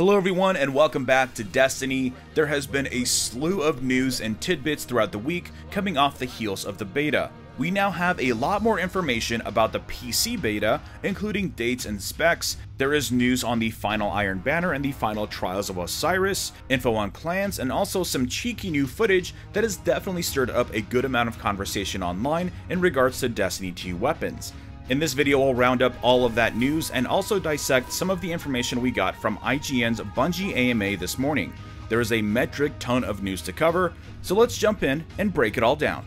Hello everyone and welcome back to Destiny. There has been a slew of news and tidbits throughout the week coming off the heels of the beta. We now have a lot more information about the PC beta, including dates and specs. There is news on the final Iron Banner and the final Trials of Osiris, info on clans, and also some cheeky new footage that has definitely stirred up a good amount of conversation online in regards to Destiny 2 weapons. In this video, I'll round up all of that news and also dissect some of the information we got from IGN's Bungie AMA this morning. There is a metric ton of news to cover, so let's jump in and break it all down.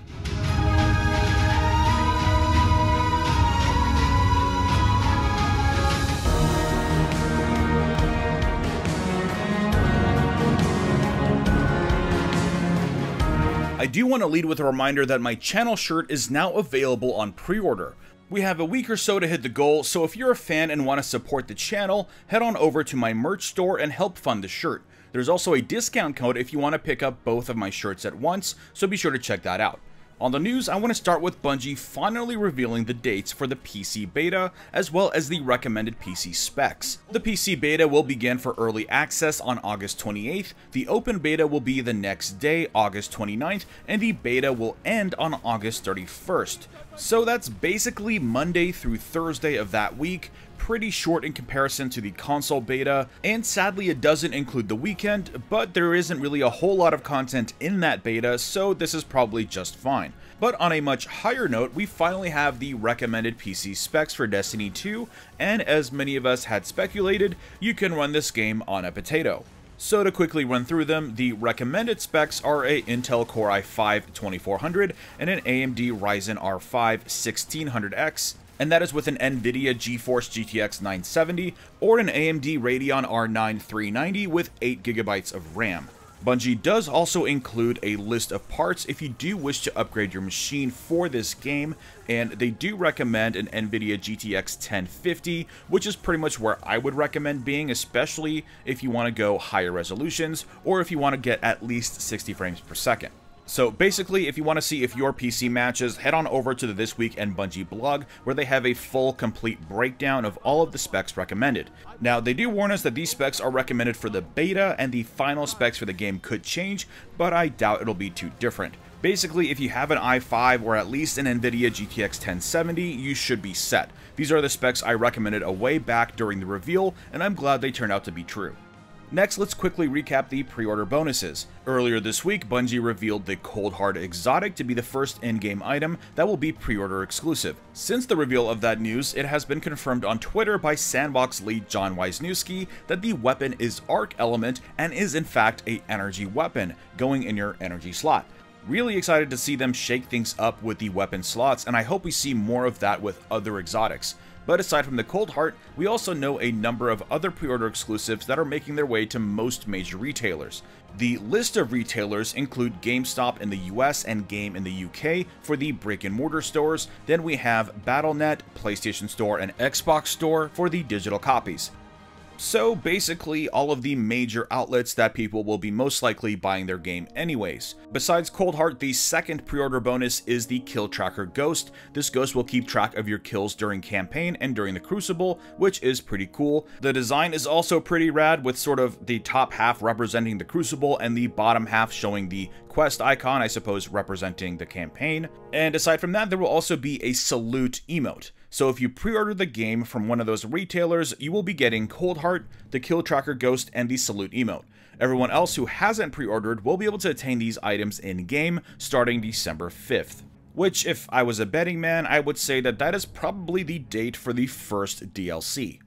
I do want to lead with a reminder that my channel shirt is now available on pre-order. We have a week or so to hit the goal, so if you're a fan and want to support the channel, head on over to my merch store and help fund the shirt. There's also a discount code if you want to pick up both of my shirts at once, so be sure to check that out. On the news, I want to start with Bungie finally revealing the dates for the PC beta, as well as the recommended PC specs. The PC beta will begin for early access on August 28th, the open beta will be the next day, August 29th, and the beta will end on August 31st. So that's basically Monday through Thursday of that week, pretty short in comparison to the console beta, and sadly it doesn't include the weekend, but there isn't really a whole lot of content in that beta, so this is probably just fine. But on a much higher note, we finally have the recommended PC specs for Destiny 2, and as many of us had speculated, you can run this game on a potato. So to quickly run through them, the recommended specs are a Intel Core i5-2400 and an AMD Ryzen R5 1600X, and that is with an NVIDIA GeForce GTX 970 or an AMD Radeon R9 390 with 8GB of RAM. Bungie does also include a list of parts if you do wish to upgrade your machine for this game, and they do recommend an NVIDIA GTX 1050, which is pretty much where I would recommend being, especially if you want to go higher resolutions or if you want to get at least 60 frames per second. So basically, if you want to see if your PC matches, head on over to the This Week in Bungie blog, where they have a full, complete breakdown of all of the specs recommended. Now, they do warn us that these specs are recommended for the beta, and the final specs for the game could change, but I doubt it'll be too different. Basically, if you have an i5 or at least an NVIDIA GTX 1070, you should be set. These are the specs I recommended a way back during the reveal, and I'm glad they turned out to be true. Next, let's quickly recap the pre-order bonuses. Earlier this week, Bungie revealed the Cold Heart Exotic to be the first in-game item that will be pre-order exclusive. Since the reveal of that news, it has been confirmed on Twitter by Sandbox lead John Wisniewski that the weapon is Arc Element and is in fact a energy weapon, going in your energy slot. Really excited to see them shake things up with the weapon slots, and I hope we see more of that with other exotics. But aside from the Cold Heart, we also know a number of other pre-order exclusives that are making their way to most major retailers. The list of retailers include GameStop in the US and Game in the UK for the brick-and-mortar stores. Then we have Battle.net, PlayStation Store, and Xbox Store for the digital copies. So basically all of the major outlets that people will be most likely buying their game anyways. Besides Cold Heart, the second pre-order bonus is the Kill Tracker Ghost. This ghost will keep track of your kills during campaign and during the Crucible, which is pretty cool. The design is also pretty rad, with sort of the top half representing the Crucible and the bottom half showing the quest icon, I suppose representing the campaign. And aside from that, there will also be a salute emote. So if you pre-order the game from one of those retailers, you will be getting Cold Heart, the Kill Tracker Ghost, and the Salute emote. Everyone else who hasn't pre-ordered will be able to attain these items in-game starting December 5th. Which, if I was a betting man, I would say that that is probably the date for the first DLC.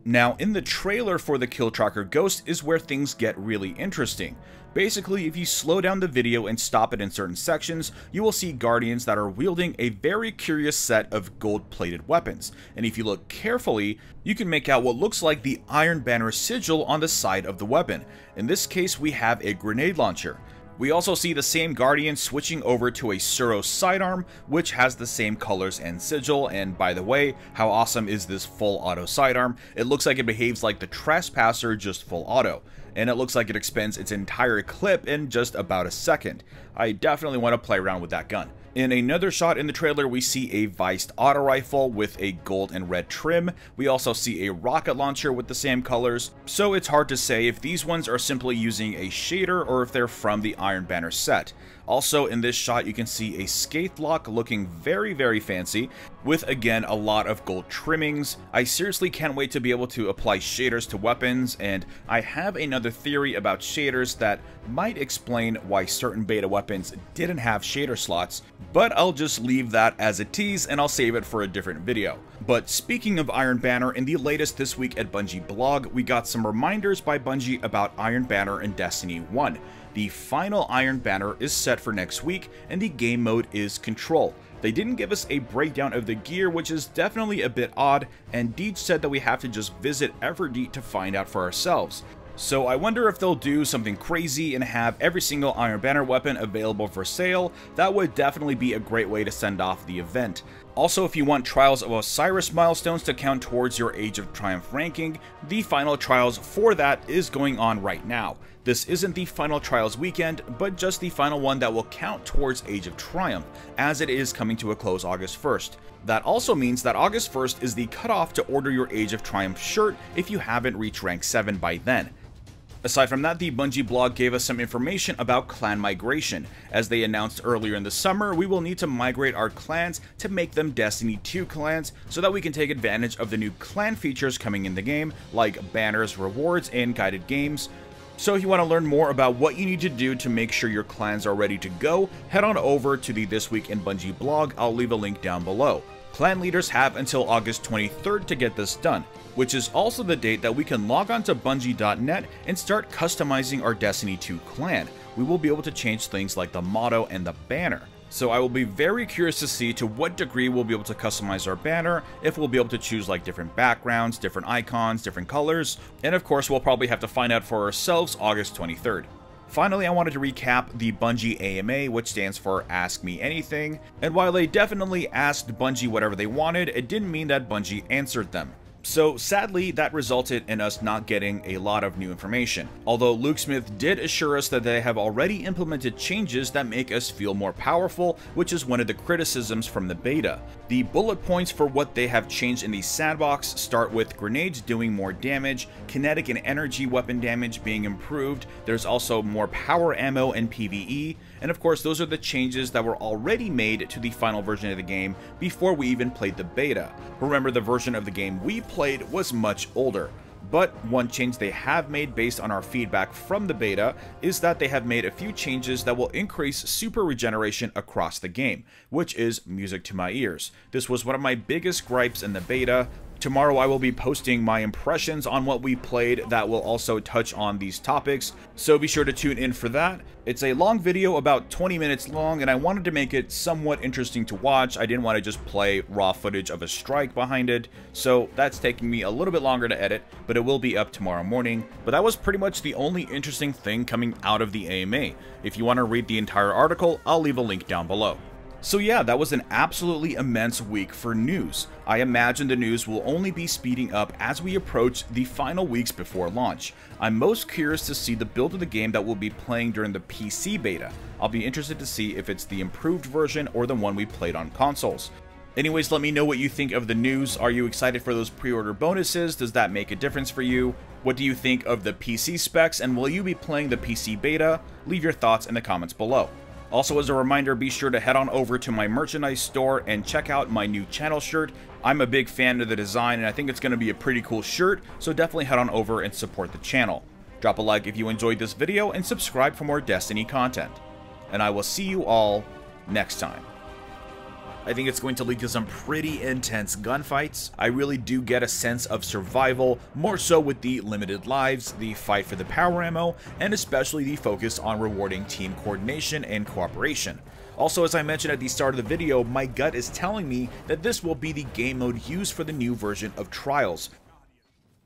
Now, in the trailer for the Kill Tracker Ghost is where things get really interesting. Basically, if you slow down the video and stop it in certain sections, you will see guardians that are wielding a very curious set of gold-plated weapons. And if you look carefully, you can make out what looks like the Iron Banner sigil on the side of the weapon. In this case, we have a grenade launcher. We also see the same Guardian switching over to a Suros sidearm, which has the same colors and sigil, and by the way, how awesome is this full auto sidearm? It looks like it behaves like the Trespasser, just full auto, and it looks like it expends its entire clip in just about a second. I definitely want to play around with that gun. In another shot in the trailer, we see a Viced auto rifle with a gold and red trim. We also see a rocket launcher with the same colors, so it's hard to say if these ones are simply using a shader or if they're from the Iron Banner set. Also in this shot, you can see a Scathe lock looking very fancy, with again a lot of gold trimmings. I seriously can't wait to be able to apply shaders to weapons, and I have another theory about shaders that might explain why certain beta weapons didn't have shader slots, but I'll just leave that as a tease and I'll save it for a different video. But speaking of Iron Banner, in the latest This Week at Bungie blog, we got some reminders by Bungie about Iron Banner in Destiny 1. The final Iron Banner is set for next week, and the game mode is Control. They didn't give us a breakdown of the gear, which is definitely a bit odd, and Deej said that we have to just visit Everdeet to find out for ourselves. So I wonder if they'll do something crazy and have every single Iron Banner weapon available for sale. That would definitely be a great way to send off the event. Also, if you want Trials of Osiris milestones to count towards your Age of Triumph ranking, the final trials for that is going on right now. This isn't the final trials weekend, but just the final one that will count towards Age of Triumph, as it is coming to a close August 1st. That also means that August 1st is the cutoff to order your Age of Triumph shirt if you haven't reached rank 7 by then. Aside from that, the Bungie blog gave us some information about clan migration. As they announced earlier in the summer, we will need to migrate our clans to make them Destiny 2 clans so that we can take advantage of the new clan features coming in the game, like banners, rewards, and guided games. So if you want to learn more about what you need to do to make sure your clans are ready to go, head on over to the This Week in Bungie blog. I'll leave a link down below. Clan leaders have until August 23rd to get this done, which is also the date that we can log on to Bungie.net and start customizing our Destiny 2 clan. We will be able to change things like the motto and the banner. So I will be very curious to see to what degree we'll be able to customize our banner, if we'll be able to choose like different backgrounds, different icons, different colors, and of course we'll probably have to find out for ourselves August 23rd. Finally, I wanted to recap the Bungie AMA, which stands for Ask Me Anything, and while they definitely asked Bungie whatever they wanted, it didn't mean that Bungie answered them. So sadly, that resulted in us not getting a lot of new information. Although Luke Smith did assure us that they have already implemented changes that make us feel more powerful, which is one of the criticisms from the beta. The bullet points for what they have changed in the sandbox start with grenades doing more damage, kinetic and energy weapon damage being improved, there's also more power ammo and PvE, and of course those are the changes that were already made to the final version of the game before we even played the beta. Remember, the version of the game we played was much older. But one change they have made based on our feedback from the beta is that they have made a few changes that will increase super regeneration across the game, which is music to my ears. This was one of my biggest gripes in the beta. Tomorrow I will be posting my impressions on what we played that will also touch on these topics, so be sure to tune in for that. It's a long video, about 20 minutes long, and I wanted to make it somewhat interesting to watch. I didn't want to just play raw footage of a strike behind it, so that's taking me a little bit longer to edit, but it will be up tomorrow morning. But that was pretty much the only interesting thing coming out of the AMA. If you want to read the entire article, I'll leave a link down below. So yeah, that was an absolutely immense week for news. I imagine the news will only be speeding up as we approach the final weeks before launch. I'm most curious to see the build of the game that we'll be playing during the PC beta. I'll be interested to see if it's the improved version or the one we played on consoles. Anyways, let me know what you think of the news. Are you excited for those pre-order bonuses? Does that make a difference for you? What do you think of the PC specs, and will you be playing the PC beta? Leave your thoughts in the comments below. Also, as a reminder, be sure to head on over to my merchandise store and check out my new channel shirt. I'm a big fan of the design and I think it's going to be a pretty cool shirt, so definitely head on over and support the channel. Drop a like if you enjoyed this video and subscribe for more Destiny content. And I will see you all next time. I think it's going to lead to some pretty intense gunfights. I really do get a sense of survival, more so with the limited lives, the fight for the power ammo, and especially the focus on rewarding team coordination and cooperation. Also, as I mentioned at the start of the video, my gut is telling me that this will be the game mode used for the new version of Trials,